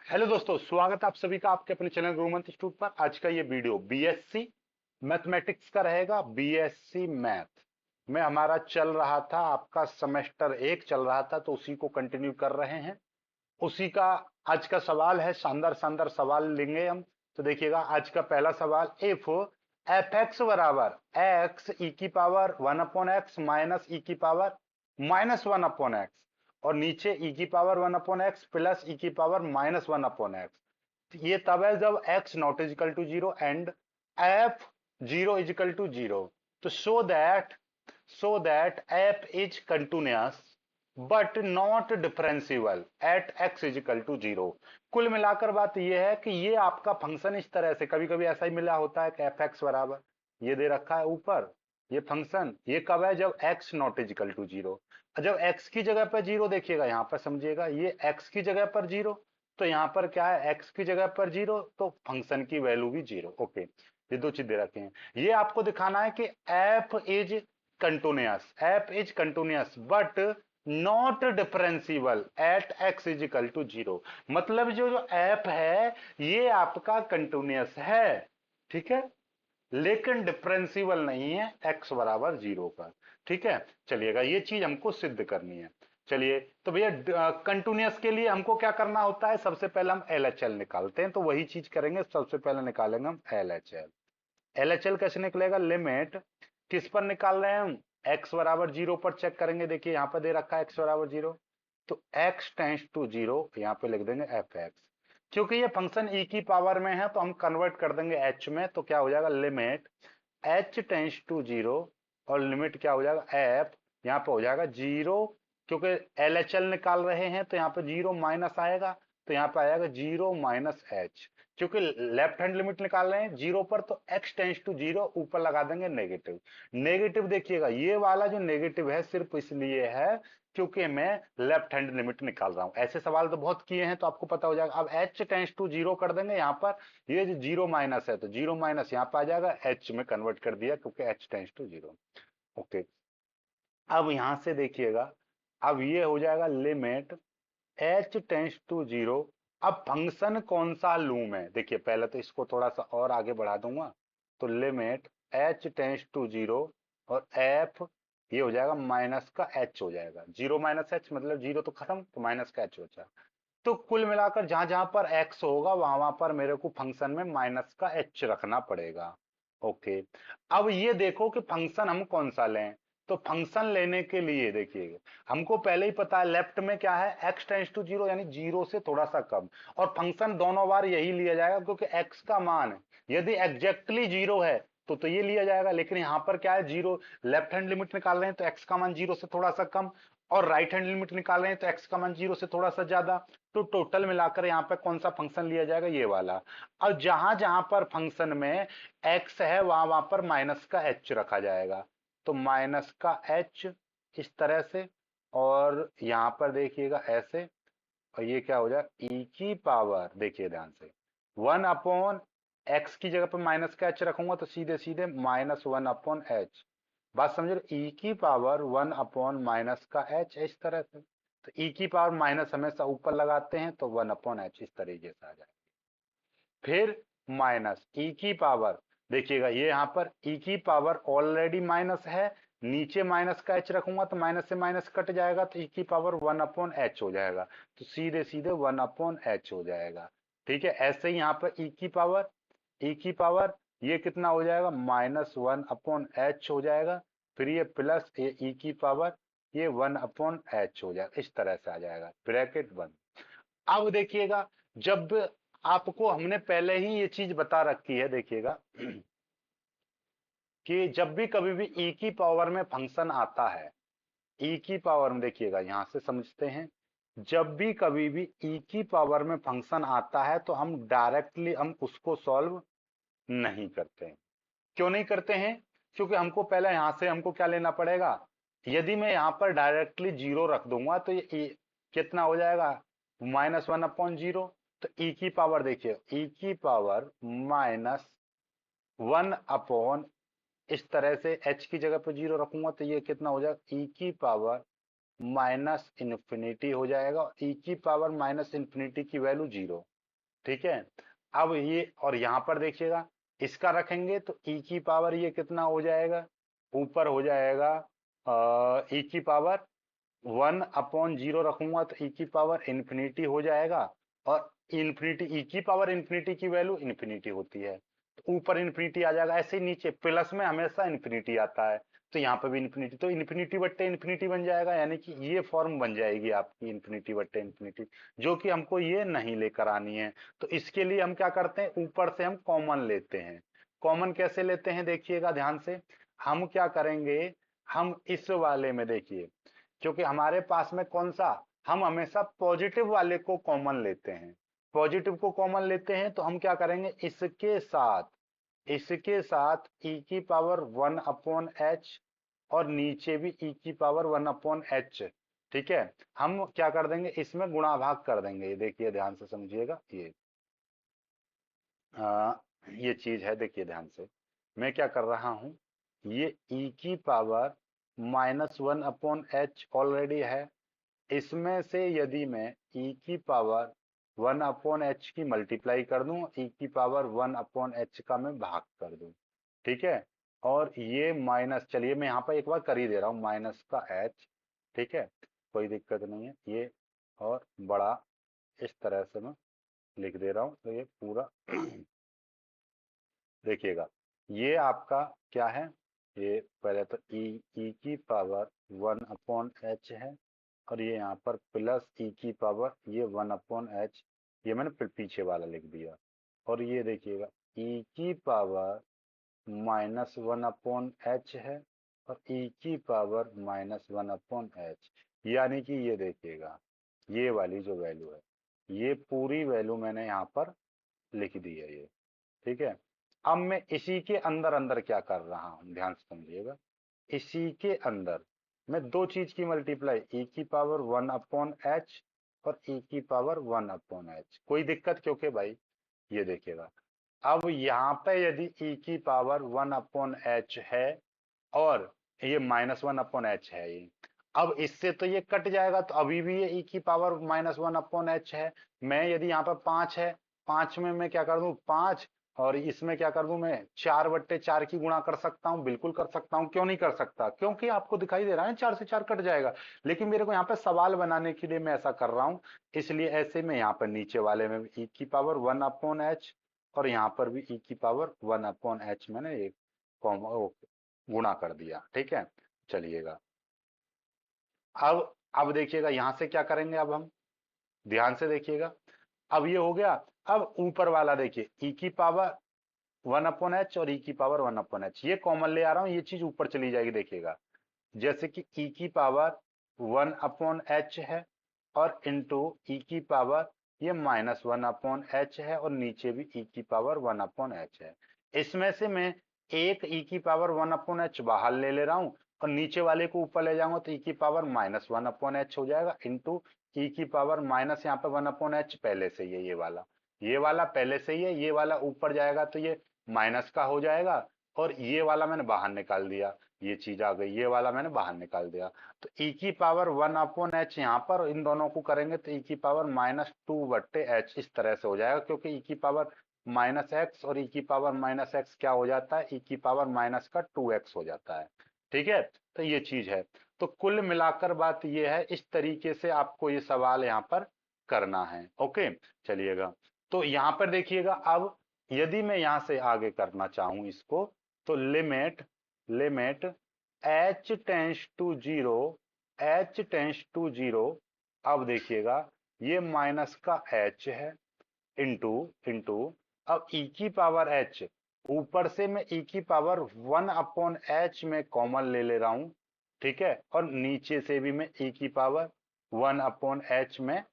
Hello दोस्तों, स्वागत है आप सभी का आपके अपने चैनल गुरुमंत्र इंस्टीट्यूट पर। आज का ये वीडियो बीएससी मैथमेटिक्स का रहेगा। बीएससी मैथ में हमारा चल रहा था, आपका सेमेस्टर 1 चल रहा था, तो उसी को कंटिन्यू कर रहे हैं। उसी का आज का सवाल है। शानदार शानदार सवाल लेंगे हम। तो देखिएगा आज का पहला सवाल, इफ एफ एक्स बराबर एक्स ई की पावर 1/x माइनस ई की पावर -1/x और नीचे ई की पावर 1/x प्लस ई की पावर -1/x, ये तब है जब x not is equal to zero and F zero equal to zero. तो so that F is continuous but not differential at x is equal to zero. कुल मिलाकर बात यह है कि ये आपका फंक्शन इस तरह से, कभी कभी ऐसा ही मिला होता है कि एफ एक्स बराबर ये दे रखा है ऊपर, ये फंक्शन ये कब है जब x not is equal to zero. जब x की जगह पर जीरो, देखिएगा यहां पर समझिएगा, ये x की जगह पर जीरो, तो यहां पर क्या है, x की जगह पर जीरो, तो फंक्शन की वैल्यू भी जीरो। ओके, ये दो चीज दे रखे हैं। ये आपको दिखाना है कि F is continuous but not differential at x is equal to zero. मतलब जो जो एफ है ये आपका कंटिन्यूअस है, ठीक है, लेकिन डिफरेंशियल नहीं है x बराबर जीरो पर। ठीक है, चलिएगा ये चीज हमको सिद्ध करनी है। चलिए तो भैया कंटिन्यूअस के लिए हमको क्या करना होता है, सबसे पहले हम LHL निकालते हैं, तो वही चीज करेंगे। सबसे पहले निकालेंगे हम LHL। LHL कैसे निकलेगा, लिमिट किस पर निकाल रहे हैं हम, x बराबर जीरो पर चेक करेंगे। देखिए यहां पर दे रखा है x बराबर जीरो, तो x टेंस टू जीरो, यहां पे लिख देंगे एफ एक्स। क्योंकि ये फंक्शन e की पावर में है तो हम कन्वर्ट कर देंगे h में, तो क्या हो जाएगा, limit h tends to zero और लिमिट क्या हो जाएगा f, यहाँ पे हो जाएगा जीरो। क्योंकि LHL निकाल रहे हैं तो यहाँ पे जीरो माइनस आएगा, तो यहाँ पे आएगा जीरो माइनस एच। क्योंकि लेफ्ट हैंड लिमिट निकाल रहे हैं जीरो पर, तो x टेंस टू जीरो, ऊपर लगा देंगे नेगेटिव। नेगेटिव देखिएगा, ये वाला जो नेगेटिव है सिर्फ इसलिए है क्योंकि मैं लेफ्ट हैंड लिमिट निकाल रहा हूं। ऐसे सवाल तो बहुत किए हैं तो आपको पता हो जाएगा। अब h टेंस टू जीरो कर देंगे यहां पर, ये जो जीरो माइनस है तो जीरो माइनस यहां पर आ जाएगा, h में कन्वर्ट कर दिया क्योंकि h tends to zero. Okay, अब यहां से देखिएगा, अब ये हो जाएगा limit h tends to zero. अब फंक्शन कौन सा लूं मैं, देखिए पहले तो इसको थोड़ा सा और आगे बढ़ा दूंगा, तो limit h tends to zero और f, ये हो जाएगा माइनस का h हो जाएगा, जीरो माइनस h मतलब जीरो तो खत्म, तो माइनस का h हो जाएगा। तो कुल मिलाकर जहां जहां पर x होगा वहां वहां पर मेरे को फंक्शन में माइनस का h रखना पड़ेगा। ओके, अब ये देखो कि फंक्शन हम कौन सा लें। तो फंक्शन लेने के लिए देखिए, हमको पहले ही पता है लेफ्ट में क्या है, x टेंस टू जीरो यानी जीरो से थोड़ा सा कम, और फंक्शन दोनों बार यही लिया जाएगा क्योंकि x का मान यदि एग्जैक्टली जीरो है तो ये लिया जाएगा। लेकिन यहां पर क्या है, जीरो लेफ्ट हैंड लिमिट निकाल रहे हैं तो x का मान जीरो से थोड़ा सा कम, और राइट हैंड लिमिट निकाल रहे हैं तो x का मान जीरो से थोड़ा सा ज्यादा। तो टोटल मिलाकर यहाँ पे कौन सा फंक्शन लिया जाएगा, ये वाला। और जहां जहां पर फंक्शन में x है वहां वहां पर माइनस का h रखा जाएगा, तो माइनस का h इस तरह से, और यहां पर देखिएगा ऐसे, और ये क्या हो जाए e की पावर, देखिए ध्यान से, 1/, x की जगह पर माइनस का h रखूंगा तो सीधे सीधे -1/h। बात समझ लो, e की पावर 1/, का h इस तरह से, तो e की पावर माइनस हमेशा ऊपर लगाते हैं तो 1/h इस तरीके से आ जाएगा। फिर माइनस ई की पावर, देखिएगा ये यहां पर ई की पावर ऑलरेडी माइनस है, नीचे माइनस का एच रखूंगा तो माइनस से माइनस कट जाएगा, तो ई की पावर 1/h हो जाएगा, तो सीधे सीधे 1/h हो जाएगा। ठीक है, ऐसे ही यहाँ पर ई की पावर ये कितना हो जाएगा, -1/h हो जाएगा। फिर ये प्लस ये ई की पावर ये 1/h हो जाएगा, इस तरह से आ जाएगा, ब्रैकेट बंद। अब देखिएगा, जब आपको हमने पहले ही ये चीज बता रखी है, देखिएगा कि जब भी कभी भी ई की पावर में फंक्शन आता है, ई की पावर में, देखिएगा यहां से समझते हैं, जब भी कभी भी ई की पावर में फंक्शन आता है तो हम डायरेक्टली हम उसको सॉल्व नहीं करते हैं। क्यों नहीं करते हैं, क्योंकि हमको पहले यहां से हमको क्या लेना पड़ेगा, यदि मैं यहां पर डायरेक्टली जीरो रख दूंगा तो ये कितना हो जाएगा, -1/0। तो ई की पावर देखिए, ई की पावर -1/, इस तरह से h की जगह पर जीरो रखूंगा तो ये कितना हो जाएगा, ई की पावर माइनस इन्फिनिटी हो जाएगा। ई की पावर माइनस इन्फिनिटी की वैल्यू जीरो, ठीक है। अब ये और यहां पर देखिएगा, इसका रखेंगे तो ई की पावर ये कितना हो जाएगा, ऊपर हो जाएगा ई की पावर 1/0 रखूंगा तो ई की पावर इंफिनिटी हो जाएगा। और इंफिनिटी, ई की पावर इंफिनिटी की वैल्यू इंफिनिटी होती है, तो ऊपर इंफिनिटी आ जाएगा। ऐसे ही नीचे प्लस में हमेशा इंफिनिटी आता है, तो यहाँ पे भी इंफिनिटी, तो इंफिनिटी बट्टे इंफिनिटी बन जाएगा, यानी कि ये फॉर्म बन जाएगी आपकी इंफिनिटी बट्टे इंफिनिटी, जो कि हमको ये नहीं लेकर आनी है। तो इसके लिए हम क्या करते हैं, ऊपर से हम कॉमन लेते हैं। कॉमन कैसे लेते हैं देखिएगा ध्यान से, हम क्या करेंगे, हम इस वाले में देखिए, क्योंकि हमारे पास में कौन सा, हम हमेशा पॉजिटिव वाले को कॉमन लेते हैं। पॉजिटिव को कॉमन लेते हैं तो हम क्या करेंगे, इसके साथ ई की पावर 1/h और नीचे भी ई की पावर 1/h, ठीक है, हम क्या कर देंगे, इसमें गुणा भाग कर देंगे। ये देखिए ध्यान से समझिएगा, आ, ये चीज है, देखिए ध्यान से, मैं क्या कर रहा हूं, ये ई की पावर -1/h ऑलरेडी है, इसमें से यदि मैं ई की पावर 1/h की मल्टीप्लाई कर दूं, ई की पावर 1/h का मैं भाग कर दूं, ठीक है। और ये माइनस, चलिए मैं यहाँ पर एक बार कर ही दे रहा हूँ, माइनस का h, ठीक है, कोई दिक्कत नहीं है ये, और बड़ा इस तरह से मैं लिख दे रहा हूँ, तो ये पूरा देखिएगा, ये आपका क्या है, ये पहले तो ई की पावर 1/h है, और ये यहाँ पर प्लस ई की पावर ये 1/h, ये मैंने फिर पीछे वाला लिख दिया। और ये देखिएगा ई की पावर -1/h है, और ई की पावर -1/h, यानी कि ये देखिएगा, ये वाली जो वैल्यू है, ये पूरी वैल्यू मैंने यहाँ पर लिख दी है ये, ठीक है। अब मैं इसी के अंदर अंदर क्या कर रहा हूं, ध्यान से समझिएगा, इसी के अंदर मैं दो चीज की मल्टीप्लाई, ई की पावर 1/h और ई की पावर 1/h, कोई दिक्कत, क्योंकि भाई ये देखिएगा, अब यहाँ पे यदि ई की पावर 1/h है और ये -1/h है, ये अब इससे तो ये कट जाएगा, तो अभी भी ये ई की पावर -1/h है। मैं यदि यहाँ पर 5 है, 5 में मैं क्या कर दूं, 5, और इसमें क्या कर दूं, मैं 4/4 की गुणा कर सकता हूं, बिल्कुल कर सकता हूं, क्यों नहीं कर सकता, क्योंकि आपको दिखाई दे रहा है 4 से 4 कट जाएगा। लेकिन मेरे को यहाँ पे सवाल बनाने के लिए मैं ऐसा कर रहा हूं, इसलिए ऐसे में यहाँ पर नीचे वाले में ई की पावर 1/h और यहाँ पर भी ई की पावर 1/h मैंने एक गुणा कर दिया, ठीक है। चलिएगा, अब देखिएगा यहां से क्या करेंगे, अब हम ध्यान से देखिएगा, अब ये हो गया। अब ऊपर वाला देखिए, ई की पावर 1/h और ई की पावर 1/h, ये कॉमन ले आ रहा हूं, ये चीज ऊपर चली जाएगी, देखिएगा, जैसे कि ई की पावर 1/h है और इंटू ई की पावर ये -1/h है, और नीचे भी ई की पावर 1/h है। इसमें से मैं एक ई की पावर 1/h बाहर ले रहा हूं, और नीचे वाले को ऊपर ले जाऊंगा तो ई की पावर -1/h हो जाएगा, इंटू ई की पावर माइनस, यहाँ पे 1/h पहले से ही है, ये वाला पहले से ही है, ये वाला ऊपर जाएगा तो ये माइनस का हो जाएगा, और ये वाला मैंने बाहर निकाल दिया, ये चीज आ गई, ये वाला मैंने बाहर निकाल दिया। तो ई की पावर 1/h यहाँ पर इन दोनों को करेंगे तो ई की पावर -2/h इस तरह से हो जाएगा, क्योंकि ई की पावर -x और ई की पावर -x क्या हो जाता है, ई की पावर माइनस का 2x हो जाता है, ठीक है। तो ये चीज है, तो कुल मिलाकर बात ये है, इस तरीके से आपको ये सवाल यहाँ पर करना है, ओके। चलिएगा, तो यहाँ पर देखिएगा, अब यदि मैं यहाँ से आगे करना चाहूं इसको, तो limit limit h tends to zero, h tends to zero, अब देखिएगा ये माइनस का h है, इंटू इंटू, अब ई की पावर h, ऊपर से मैं ई की पावर 1/h में कॉमन ले रहा हूं, ठीक है, और नीचे से भी मैं ई की पावर 1/h में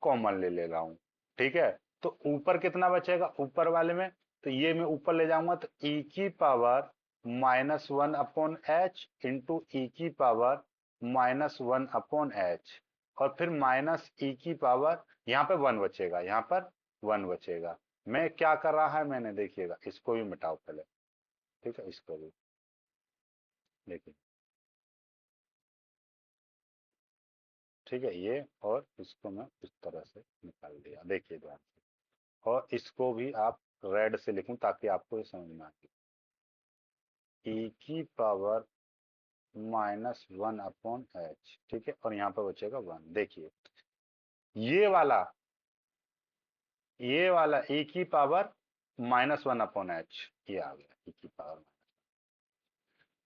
कॉमन ले रहा हूं, ठीक है। तो ऊपर कितना बचेगा, ऊपर वाले में, तो ये मैं ऊपर ले जाऊंगा तो ई की पावर -1/h इंटू ई की पावर -1/h, और फिर माइनस ई की पावर, यहाँ पे 1 बचेगा, यहाँ पर 1 बचेगा। मैं क्या कर रहा है, मैंने देखिएगा, इसको भी मिटाओ पहले, ठीक है, इसको भी देखिए, ठीक है, ये और इसको मैं इस तरह से निकाल दिया, देखिए ध्यान से, और इसको भी आप रेड से लिखूं ताकि आपको ये समझ में आए। e की पावर -1/h, ठीक है, और यहाँ पर बचेगा 1। देखिए ये वाला e की पावर -1/h, ये आ गया e की पावर,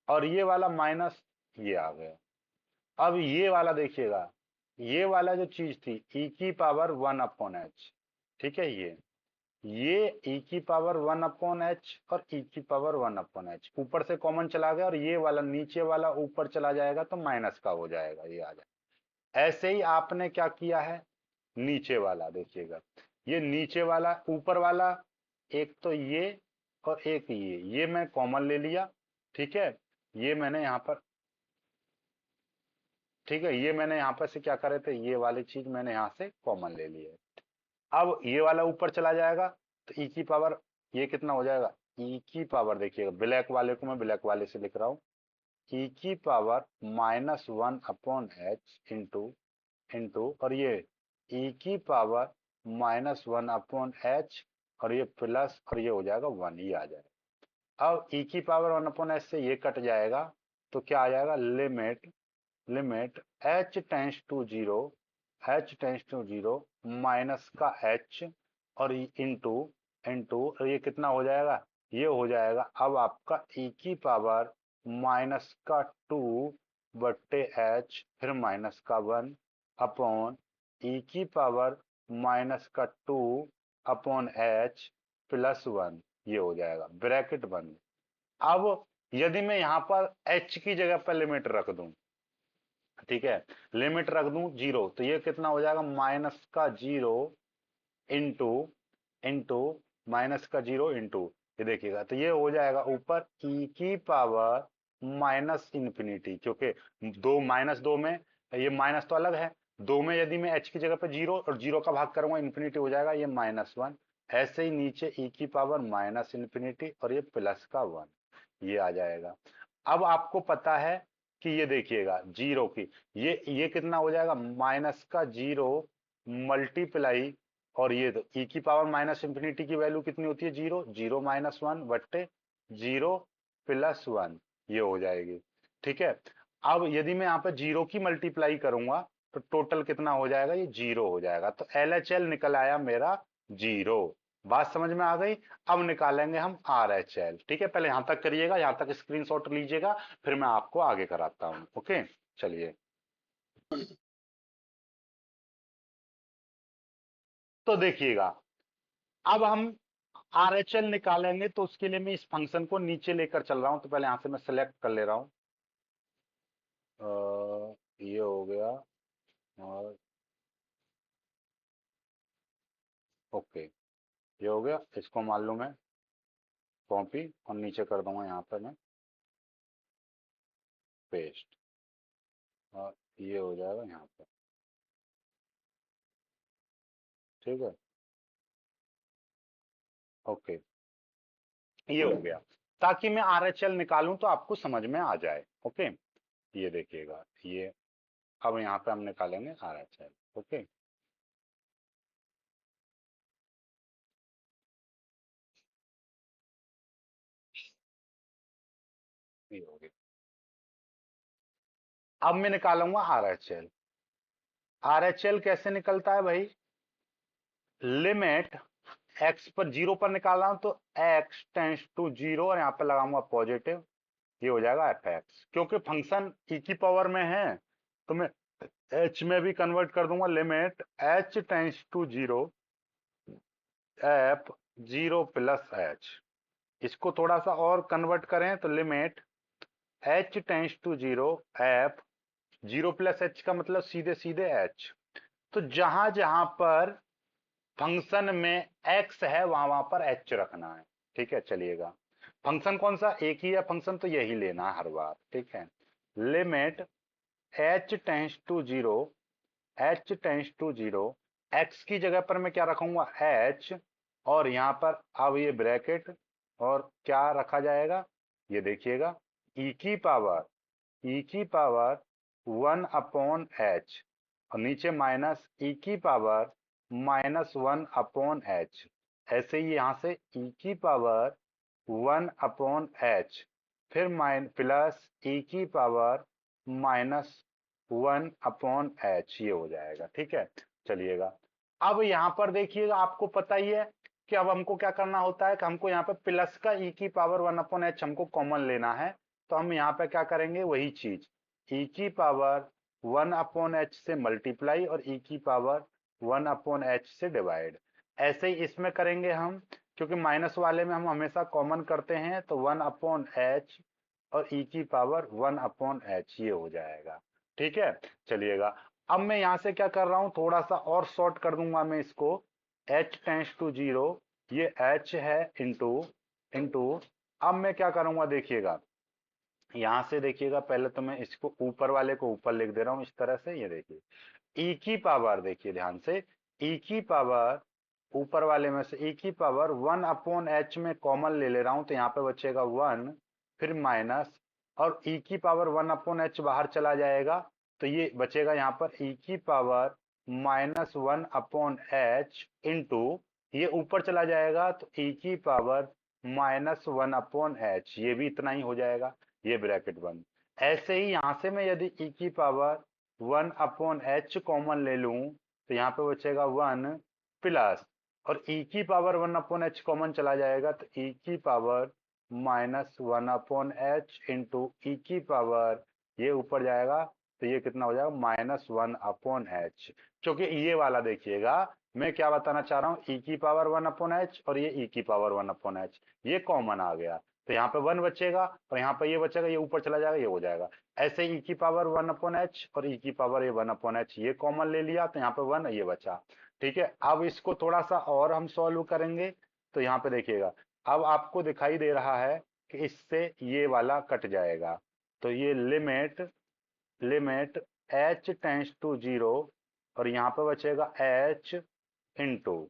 और ये वाला माइनस, ये आ गया। अब ये वाला देखिएगा, ये वाला जो चीज थी e की पावर 1/h, ठीक है, ये e की पावर 1/h और e की पावर 1/h ऊपर से कॉमन चला गया, और ये वाला नीचे वाला ऊपर चला जाएगा तो माइनस का हो जाएगा, ये आ जाएगा। ऐसे ही आपने क्या किया है, नीचे वाला देखिएगा, ये नीचे वाला ऊपर वाला, एक तो ये और एक ये मैं कॉमन ले लिया, ठीक है, ये मैंने यहाँ पर, ठीक है, ये मैंने यहाँ पर से क्या करे थे, ये वाली चीज मैंने यहाँ से कॉमन ले ली है। अब ये वाला ऊपर चला जाएगा तो ई की पावर, ये कितना हो जाएगा, ई की पावर, देखिएगा ब्लैक वाले को मैं ब्लैक वाले से लिख रहा हूँ, ई की पावर -1/h इंटू और ये ई की पावर -1/h, और ये प्लस, और ये हो जाएगा 1, ये आ जाएगा। अब ई की पावर 1/h से ये कट जाएगा, तो क्या आ जाएगा, limit h tends to zero minus का h, और इंटू इंटू, और ये कितना हो जाएगा, ये हो जाएगा अब आपका e की पावर -2/h, फिर -1 अपॉन e की पावर -2/h +1, ये हो जाएगा, ब्रैकेट बंद। अब यदि मैं यहां पर h की जगह पर लिमिट रख दूं, ठीक है, लिमिट रख दूं 0, तो ये कितना हो जाएगा, -0 इंटू इंटू -0 इंटू, ये देखिएगा, तो ये हो जाएगा ऊपर e की पावर -∞, क्योंकि -2 में, ये माइनस तो अलग है, 2 में यदि मैं h की जगह पे 0 और 0 का भाग करूंगा इन्फिनिटी हो जाएगा, ये -1, ऐसे ही नीचे e की पावर -∞ और ये प्लस का 1, ये आ जाएगा। अब आपको पता है कि ये देखिएगा जीरो की, ये कितना हो जाएगा, -0 मल्टीप्लाई, और ये तो e की पावर -∞ की वैल्यू कितनी होती है, 0, 0 -1 बट्टे 0 +1, ये हो जाएगी, ठीक है। अब यदि मैं यहाँ पे 0 की मल्टीप्लाई करूंगा तो टोटल कितना हो जाएगा, ये 0 हो जाएगा, तो LHL निकल आया मेरा 0। बात समझ में आ गई। अब निकालेंगे हम RHL, ठीक है, पहले यहां तक करिएगा, यहां तक स्क्रीनशॉट लीजिएगा, फिर मैं आपको आगे कराता हूं, ओके, चलिए। तो देखिएगा, अब हम RHL निकालेंगे, तो उसके लिए मैं इस फंक्शन को नीचे लेकर चल रहा हूं, तो पहले यहां से मैं सेलेक्ट कर ले रहा हूं, ये हो गया, और ओके, ये हो गया, इसको मान लो मैं कॉपी और नीचे कर दूंगा यहाँ पर मैं पेस्ट, और ये हो जाएगा यहाँ पर, ठीक है, ओके, ये हो गया, ताकि मैं RHL निकालूं तो आपको समझ में आ जाए, ओके। ये देखिएगा, ये अब यहाँ पे हम निकालेंगे RHL, ओके, ये हो गया। अब मैं निकालूंगा RHL। RHL कैसे निकलता है भाई, लिमिट x पर 0 पर निकाल रहा हूं तो x टेंस टू 0, और यहाँ पे लगाऊंगा पॉजिटिव, ये हो जाएगा fx, क्योंकि फंक्शन e की पावर में है तो मैं h में भी कन्वर्ट कर दूंगा, limit h tends to 0 f 0 + h। इसको थोड़ा सा और कन्वर्ट करें तो limit h tends to 0 f 0 + h का मतलब सीधे सीधे h। तो जहां जहां पर फंक्शन में x है वहां वहां पर h रखना है, ठीक है, चलिएगा। फंक्शन कौन सा, एक ही है फंक्शन, तो यही लेना है हर बार, ठीक है। Limit h tends to 0 x की जगह पर मैं क्या रखूंगा, h, और यहां पर अब ये ब्रैकेट, और क्या रखा जाएगा, ये देखिएगा, e की पावर 1/h, और नीचे माइनस e की पावर -1/h, ऐसे ही यहां से e की पावर 1/h, फिर प्लस e की पावर -1/h, ये हो जाएगा। ठीक है, चलिएगा। अब यहां पर देखिएगा, आपको पता ही है कि अब हमको क्या करना होता है कि हमको यहाँ पे प्लस का e की पावर 1/h हमको कॉमन लेना है। तो हम यहाँ पे क्या करेंगे, वही चीज e की पावर 1/h से मल्टीप्लाई और e की पावर 1/h से डिवाइड। ऐसे ही इसमें करेंगे हम, क्योंकि माइनस वाले में हम हमेशा कॉमन करते हैं, तो 1/h और e की पावर 1/h, ये हो जाएगा। ठीक है, चलिएगा। अब मैं यहां से क्या कर रहा हूं, थोड़ा सा और शॉर्ट कर दूंगा मैं इसको। h टेंस टू जीरो, ये h है, इंटू इंटू। अब मैं क्या करूंगा, देखिएगा यहां से, देखिएगा पहले तो मैं इसको ऊपर वाले को ऊपर लिख दे रहा हूं इस तरह से। ये देखिए ई की पावर, देखिए ध्यान से, ई की पावर ऊपर वाले में से ई की पावर 1/h में कॉमन ले ले रहा हूं, तो यहाँ पे बचेगा 1, फिर माइनस, और ई की पावर 1/h बाहर चला जाएगा, तो ये बचेगा यहाँ पर ई की पावर -1/h इंटू, ये ऊपर चला जाएगा तो ई की पावर -1/h, ये भी इतना ही हो जाएगा, ये ब्रैकेट बंद। ऐसे ही यहां से मैं यदि ई की पावर 1/h कॉमन ले लूं, तो यहाँ पे बचेगा 1 प्लस, और e की पावर 1/h कॉमन चला जाएगा, तो e की पावर -1/h इंटू ई की पावर, ये ऊपर जाएगा तो ये कितना हो जाएगा, -1/h। क्योंकि ये वाला देखिएगा, मैं क्या बताना चाह रहा हूँ, e की पावर 1/h और ये e की पावर 1/h, ये कॉमन आ गया, तो यहाँ पे 1 बचेगा और यहाँ पे ये बचेगा, ये ऊपर चला जाएगा, ये हो जाएगा। ऐसे ई की पावर 1/h और ई की पावर ये 1/h, ये कॉमन ले लिया, तो यहाँ पे 1, ये बचा। ठीक है, अब इसको थोड़ा सा और हम सॉल्व करेंगे, तो यहाँ पे देखिएगा, अब आपको दिखाई दे रहा है कि इससे ये वाला कट जाएगा, तो ये limit limit h tends to zero, और यहाँ पे बचेगा h इंटू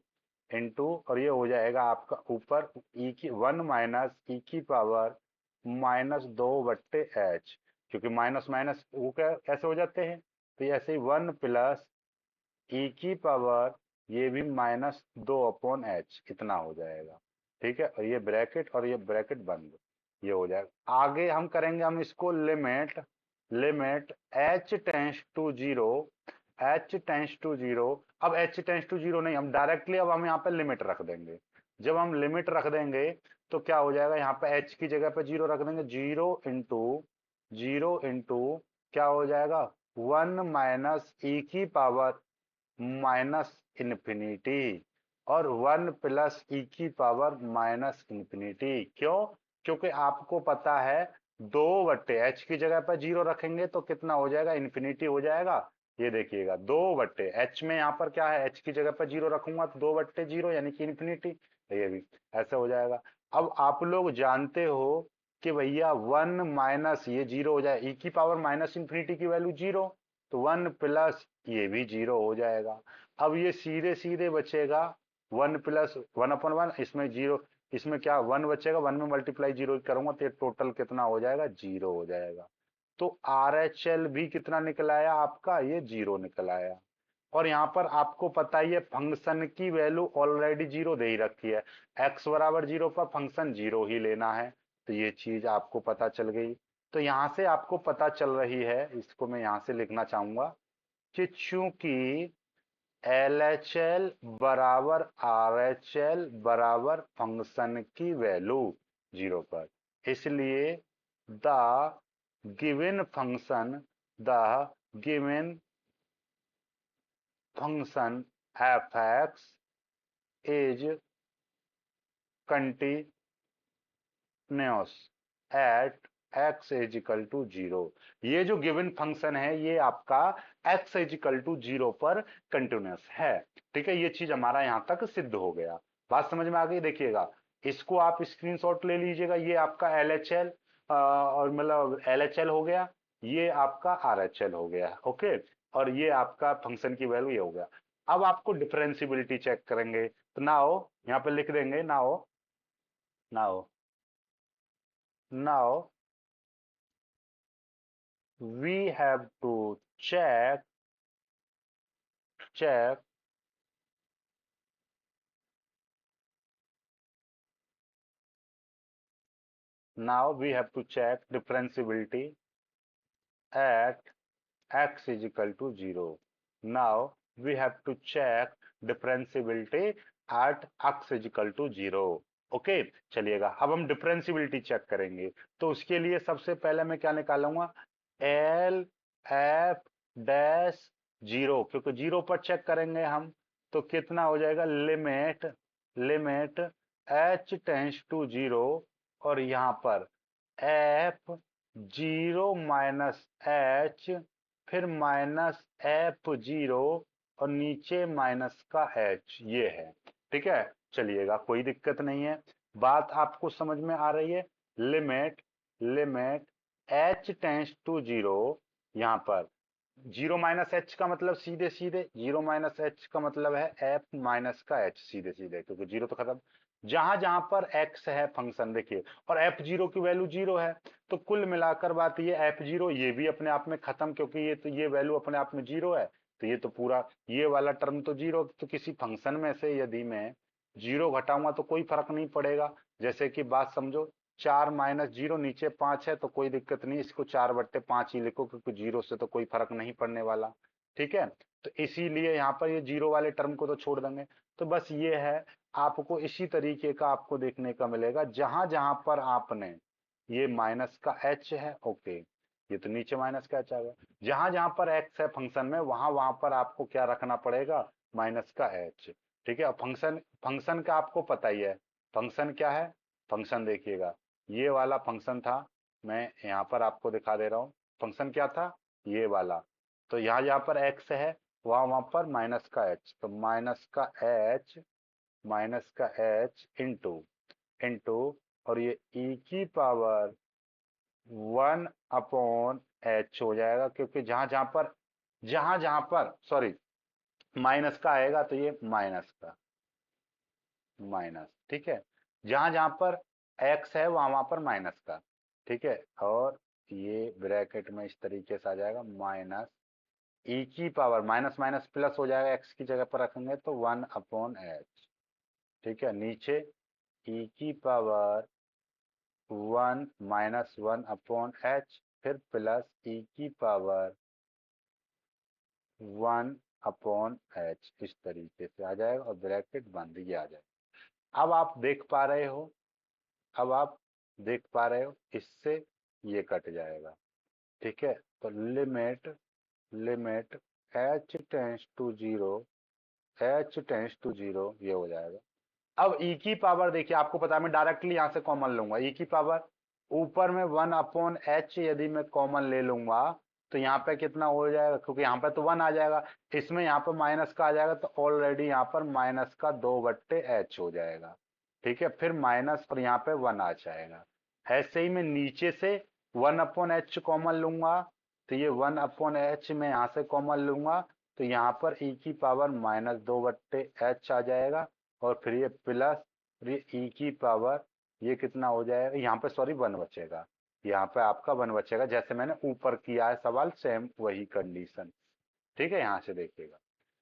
इंटू, और ये हो जाएगा आपका ऊपर ई की 1 माइनस ई की पावर -2/h, क्योंकि माइनस माइनस वो क्या कैसे हो जाते हैं, तो ये ऐसे ही 1 प्लस ई की पावर, ये भी -2/h, इतना हो जाएगा। ठीक है, और ये ब्रैकेट और ये ब्रैकेट बंद, ये हो जाएगा। आगे हम करेंगे, हम इसको limit limit h tends to zero, h tends to zero. अब h टेंस टू जीरो नहीं, हम डायरेक्टली अब हम यहाँ पे लिमिट रख देंगे। जब हम लिमिट रख देंगे तो क्या हो जाएगा, यहाँ पे h की जगह पे जीरो रख देंगे, जीरो इंटू क्या हो जाएगा, 1 माइनस ई की पावर -इन्फिनिटी, और 1 प्लस ई की पावर -इन्फिनिटी। क्यों, क्योंकि आपको पता है 2/h की जगह पर जीरो रखेंगे तो कितना हो जाएगा, इन्फिनिटी हो जाएगा। ये देखिएगा 2/h में यहाँ पर क्या है, h की जगह पर जीरो रखूंगा तो 2/0 यानी कि इन्फिनिटी, ये भी ऐसे हो जाएगा। अब आप लोग जानते हो कि भैया 1 माइनस ये जीरो हो जाए, ई की पावर -इन्फिनिटी की वैल्यू जीरो, तो 1 प्लस ये भी जीरो हो जाएगा। अब ये सीधे सीधे बचेगा 1 प्लस 1/1, इसमें जीरो, इसमें क्या 1 बचेगा, 1 में मल्टीप्लाई जीरो करूंगा तो ये टोटल कितना हो जाएगा, जीरो हो जाएगा। तो RHL भी कितना निकल आया आपका, ये जीरो निकल आया। और यहाँ पर आपको पता ही है फंक्शन की वैल्यू ऑलरेडी जीरो दे ही रखी है, x बराबर जीरो पर फंक्शन जीरो ही लेना है, तो ये चीज आपको पता चल गई। तो यहां से आपको पता चल रही है, इसको मैं यहां से लिखना चाहूंगा कि चूंकि LHL बराबर RHL बराबर फंक्शन की वैल्यू जीरो पर, इसलिए the given function the given function fx is continuous at x is equal to zero. ये जो गिवन फंक्शन है ये आपका x is equal to zero पर कंटिन्यूअस है। ठीक है, ये चीज हमारा यहां तक सिद्ध हो गया। बात समझ में आ गई, देखिएगा इसको आप स्क्रीनशॉट ले लीजिएगा, ये आपका LHL और मतलब LHL हो गया, ये आपका RHL हो गया। ओके, और ये आपका फंक्शन की वैल्यू ये हो गया। अब आपको डिफरेंशियबिलिटी चेक करेंगे, तो नाउ यहाँ पे लिख देंगे, now now now we have to check now we have to check differentiability at x is equal to 0. Now we have to check differentiability at x is equal to 0. Okay चलिएगा, अब हम differentiability check करेंगे। तो उसके लिए सबसे पहले मैं क्या निकालूंगा, एल एफ डैश 0, क्योंकि 0 पर चेक करेंगे हम। तो कितना हो जाएगा, limit limit H tends to 0, और यहां पर एफ 0 माइनस एच, फिर माइनस एफ 0, और नीचे माइनस का एच, ये है। ठीक है चलिएगा, कोई दिक्कत नहीं है, बात आपको समझ में आ रही है। Limit limit H tends to 0, यहां पर 0 माइनस एच का मतलब सीधे सीधे 0 माइनस एच का मतलब है एफ माइनस का एच, सीधे सीधे, क्योंकि 0 तो खत्म। जहां जहां पर एक्स है फंक्शन देखिए, और एफ 0 की वैल्यू 0 है, तो कुल मिलाकर बात ये एफ 0 ये भी अपने आप में खत्म, क्योंकि ये तो ये वैल्यू अपने आप में 0 है। तो ये तो पूरा ये वाला टर्म तो 0। तो किसी फंक्शन में से यदि मैं 0 घटाऊंगा तो कोई फर्क नहीं पड़ेगा। जैसे कि बात समझो, 4 माइनस 0, नीचे 5 है, तो कोई दिक्कत नहीं, इसको 4/5 ही लिखो, क्योंकि 0 से तो कोई फर्क नहीं पड़ने वाला। ठीक है, तो इसीलिए यहाँ पर ये 0 वाले टर्म को तो छोड़ देंगे। तो बस ये है, आपको इसी तरीके का आपको देखने का मिलेगा, जहां जहां पर आपने ये माइनस का एच है, ओके, ये तो नीचे माइनस का एच आ गया। जहां जहां पर एक्स है फंक्शन में, वहां वहां पर आपको क्या रखना पड़ेगा, माइनस का एच। ठीक है, और फंक्शन फंक्शन का आपको पता ही है, फंक्शन क्या है। फंक्शन देखिएगा, ये वाला फंक्शन था, मैं यहाँ पर आपको दिखा दे रहा हूँ। फंक्शन क्या था, ये वाला। तो यहाँ जहाँ पर एक्स है, वहां वहां पर माइनस का एच, तो माइनस का एच इंटू इंटू, और ये ई की पावर 1/h हो जाएगा, क्योंकि जहां जहां पर सॉरी माइनस का आएगा, तो ये माइनस का माइनस। ठीक है, जहां जहां पर एक्स है वहां वहां पर माइनस का। ठीक है, और ये ब्रैकेट में इस तरीके से आ जाएगा, माइनस ई की पावर, माइनस माइनस प्लस हो जाएगा, एक्स की जगह पर रखेंगे तो 1/h। ठीक है, नीचे ई की पावर 1 माइनस 1/h, फिर प्लस ई की पावर 1/h, इस तरीके से आ जाएगा, और ब्रैकेट बंद, ये आ जाएगा। अब आप देख पा रहे हो, अब आप देख पा रहे हो, इससे ये कट जाएगा। ठीक है, तो limit limit H tends to 0, H tends to 0, ये हो जाएगा। अब ई की पावर देखिए, आपको पता है मैं डायरेक्टली यहां से कॉमन लूंगा, ई की पावर ऊपर में 1/h यदि मैं कॉमन ले लूंगा, तो यहाँ पे कितना हो जाएगा, क्योंकि यहाँ पे तो 1 आ जाएगा, इसमें यहाँ पर माइनस का आ जाएगा, तो ऑलरेडी यहाँ पर माइनस का 2/h हो जाएगा। ठीक है, फिर माइनस, और यहाँ पे 1 आ जाएगा। ऐसे ही मैं नीचे से 1/h कॉमन लूंगा, तो ये 1/h में यहाँ से कॉमन लूंगा, तो यहाँ पर ई की पावर -2/h आ जाएगा, और फिर ये प्लस, ये ई की पावर, ये कितना हो जाएगा, यहाँ पे सॉरी 1 बचेगा, यहाँ पे आपका 1 बचेगा, जैसे मैंने ऊपर किया है सवाल, सेम वही कंडीशन। ठीक है, यहाँ से देखिएगा,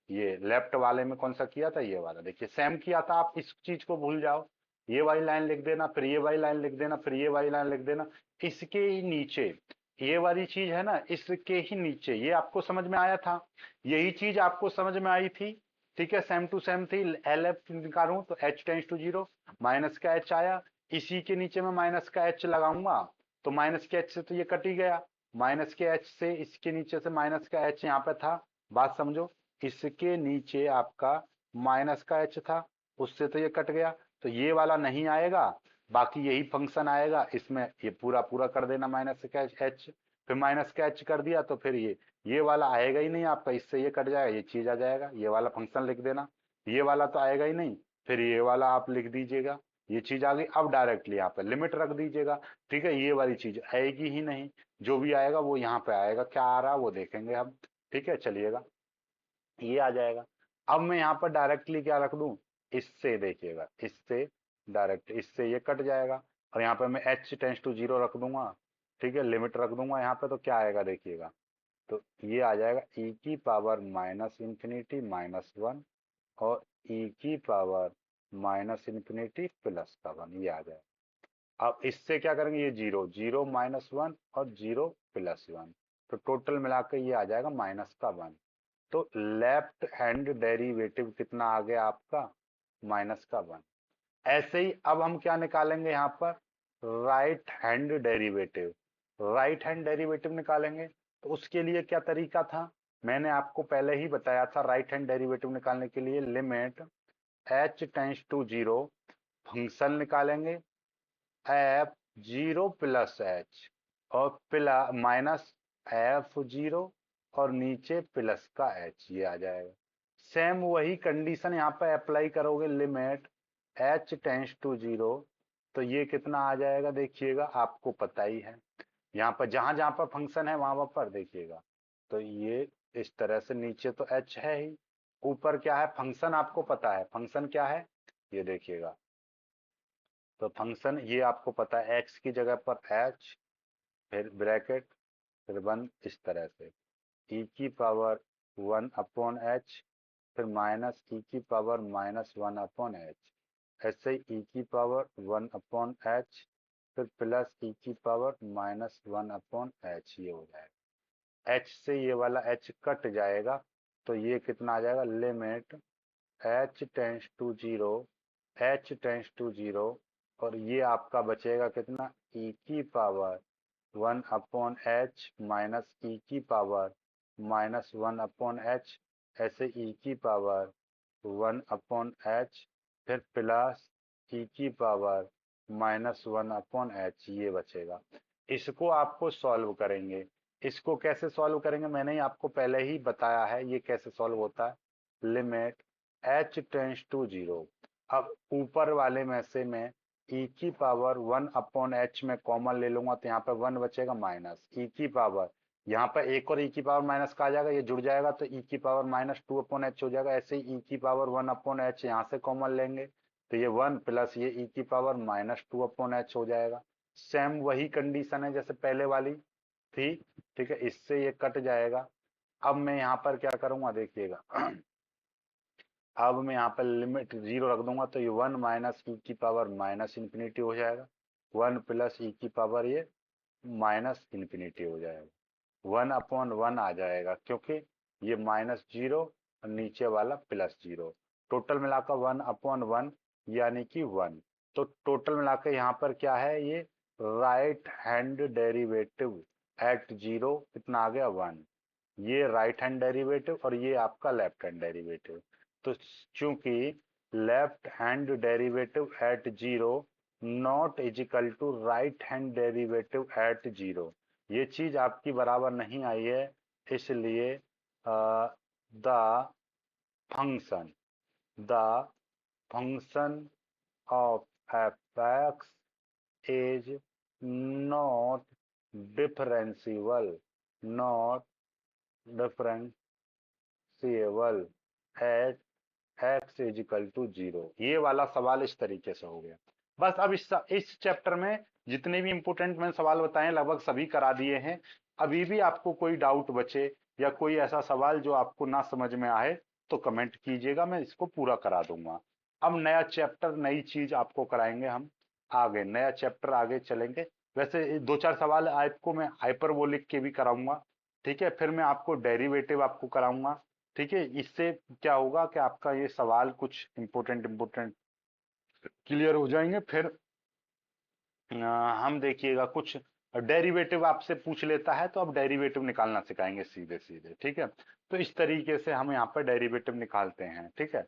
ये लेफ्ट वाले में कौन सा किया था, ये वाला देखिए सेम किया था। आप इस चीज को भूल जाओ, ये वाली लाइन लिख देना, फिर ये वाली लाइन लिख देना, फिर ये वाली लाइन लिख देना। इसके ही नीचे ये वाली चीज है ना, इसके ही नीचे ये आपको समझ में आया था, यही चीज आपको समझ में आई थी। ठीक है, सेम टू सेम थी। एल एफ निकालूं तो एच टेंस टू 0, माइनस का एच आया, इसी के नीचे में माइनस का एच लगाऊंगा, तो माइनस के एच से तो ये कट ही गया, माइनस के एच से इसके नीचे से माइनस का एच यहाँ पे था। बात समझो, इसके नीचे आपका माइनस का एच था, उससे तो ये कट गया, तो ये वाला नहीं आएगा, बाकी यही फंक्शन आएगा, इसमें ये पूरा पूरा कर देना माइनस का एच, फिर माइनस का एच कर दिया, तो फिर ये वाला आएगा ही नहीं आपका, इससे ये कट जाएगा, ये चीज आ जाएगा, ये वाला फंक्शन लिख देना, ये वाला तो आएगा ही नहीं, फिर ये वाला आप लिख दीजिएगा, ये चीज आ गई। अब डायरेक्टली यहाँ पे लिमिट रख दीजिएगा। ठीक है, ये वाली चीज आएगी ही नहीं, जो भी आएगा वो यहाँ पे आएगा, क्या आ रहा है वो देखेंगे हम। ठीक है चलिएगा, ये आ जाएगा। अब मैं यहाँ पर डायरेक्टली क्या रख दूं, इससे देखिएगा, इससे डायरेक्ट, इससे ये कट जाएगा, और यहाँ पे मैं एच टेंस टू 0 रख दूंगा। ठीक है, लिमिट रख दूंगा यहाँ पे, तो क्या आएगा देखिएगा, तो ये आ जाएगा ई की पावर -∞ -1, और ई की पावर -∞ +1, ये आ जाएगा। अब इससे क्या करेंगे, ये जीरो, जीरो माइनस वन और जीरो प्लस वन, तो टोटल मिलाकर ये आ जाएगा माइनस का वन। तो लेफ्ट हैंड डेरिवेटिव कितना आ गया आपका, माइनस का वन। ऐसे ही अब हम क्या निकालेंगे यहाँ पर, right hand derivative. Right hand derivative निकालेंगे तो उसके लिए क्या तरीका था, मैंने आपको पहले ही बताया था। राइट हैंड डेरिवेटिव निकालने के लिए limit H tends to zero, function निकालेंगे एफ जीरो प्लस एच और प्लस माइनस एफ जीरो और नीचे प्लस का एच, ये आ जाएगा। सेम वही कंडीशन यहाँ पे अप्लाई करोगे, limit H tends to zero, तो ये कितना आ जाएगा देखिएगा, आपको पता ही है। यहाँ पर जहां जहां पर फंक्शन है वहां वहां पर देखिएगा, तो ये इस तरह से, नीचे तो एच है ही, ऊपर क्या है फंक्शन, आपको पता है फंक्शन क्या है, ये देखिएगा। तो फंक्शन ये आपको पता है, एक्स की जगह पर एच, फिर ब्रैकेट, फिर वन, इस तरह से ई की पावर वन अपॉन एच, फिर माइनस ई की power minus one upon H, ऐसे ही ई की पावर वन अपॉन एच, फिर प्लस ई की power minus one upon H, ये हो जाएगा। एच से ये वाला एच कट जाएगा, तो ये कितना आ जाएगा, limit H tends to zero, H tends to zero, और ये आपका बचेगा कितना, ई की power one upon H minus E की power minus one upon H, ऐसे ई की पावर वन अपॉन एच, फिर प्लस ई की power minus one upon H, ये बचेगा। इसको आपको सॉल्व करेंगे। इसको कैसे सॉल्व करेंगे, मैंने ही आपको पहले ही बताया है ये कैसे सॉल्व होता है। Limit H tends to zero, अब ऊपर वाले में से मैं ई की पावर वन अपॉन एच में कॉमन ले लूंगा, तो यहाँ पे वन बचेगा माइनस ई की पावर, यहाँ पर एक और ई की पावर माइनस का आ जाएगा, ये जुड़ जाएगा तो ई की power minus two upon H हो जाएगा। ऐसे ही ई की पावर वन अपॉन एच यहाँ से कॉमन लेंगे, तो ये वन प्लस ये ई की power minus two upon H हो जाएगा। सेम वही कंडीशन है जैसे पहले वाली थी, ठीक है, इससे ये कट जाएगा। अब मैं यहाँ पर क्या करूंगा देखिएगा, अब मैं यहाँ पर लिमिट जीरो रख दूंगा, तो ये वन माइनस ई की पावर माइनस इंफिनिटी हो जाएगा, वन प्लस ई की पावर ये माइनस इंफिनिटी हो जाएगा, वन अपॉन वन आ जाएगा, क्योंकि ये माइनस जीरो और नीचे वाला प्लस जीरो, टोटल मिलाकर वन अपॉन वन, यानी कि वन। तो टोटल मिलाकर यहाँ पर क्या है, ये right hand derivative at zero कितना आ गया, वन। ये राइट हैंड डेरिवेटिव और ये आपका लेफ्ट हैंड डेरिवेटिव। तो चूंकि left hand derivative at zero not is equal to right hand derivative at zero, ये चीज आपकी बराबर नहीं आई है, इसलिए the function the function of F X is not differentiable, not differentiable at X is equal to zero. ये वाला सवाल इस तरीके से हो गया। बस अब इस चैप्टर में जितने भी इंपोर्टेंट मैंने सवाल बताए लगभग सभी करा दिए हैं। अभी भी आपको कोई डाउट बचे या कोई ऐसा सवाल जो आपको ना समझ में आए तो कमेंट कीजिएगा, मैं इसको पूरा करा दूंगा। अब नया चैप्टर नई चीज आपको कराएंगे हम, आगे नया चैप्टर आगे चलेंगे। वैसे दो चार सवाल आपको मैं हाइपरबोलिक के भी कराऊंगा, ठीक है, फिर मैं आपको डेरिवेटिव आपको कराऊंगा, ठीक है। इससे क्या होगा कि आपका ये सवाल कुछ इंपोर्टेंट इंपोर्टेंट क्लियर हो जाएंगे। फिर हम देखिएगा कुछ डेरिवेटिव आपसे पूछ लेता है तो अब डेरिवेटिव निकालना सिखाएंगे सीधे सीधे, ठीक है। तो इस तरीके से हम यहाँ पर डेरिवेटिव निकालते हैं, ठीक है।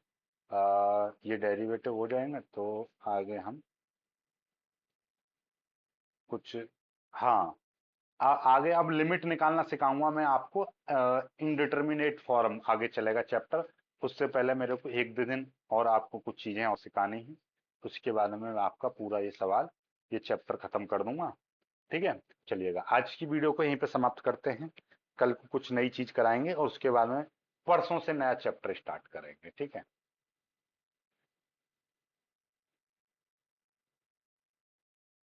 ये डेरिवेटिव हो जाएंगे तो आगे हम कुछ, हाँ, आगे अब लिमिट निकालना सिखाऊंगा मैं आपको। इनडिटर्मिनेट फॉर्म आगे चलेगा चैप्टर, उससे पहले मेरे को एक दो दिन और आपको कुछ चीजें और सिखानी है, उसके बाद में मैं आपका पूरा ये सवाल ये चैप्टर खत्म कर दूंगा, ठीक है। चलिएगा, आज की वीडियो को यहीं पे समाप्त करते हैं। कल को कुछ नई चीज कराएंगे और उसके बाद में परसों से नया चैप्टर स्टार्ट करेंगे, ठीक है।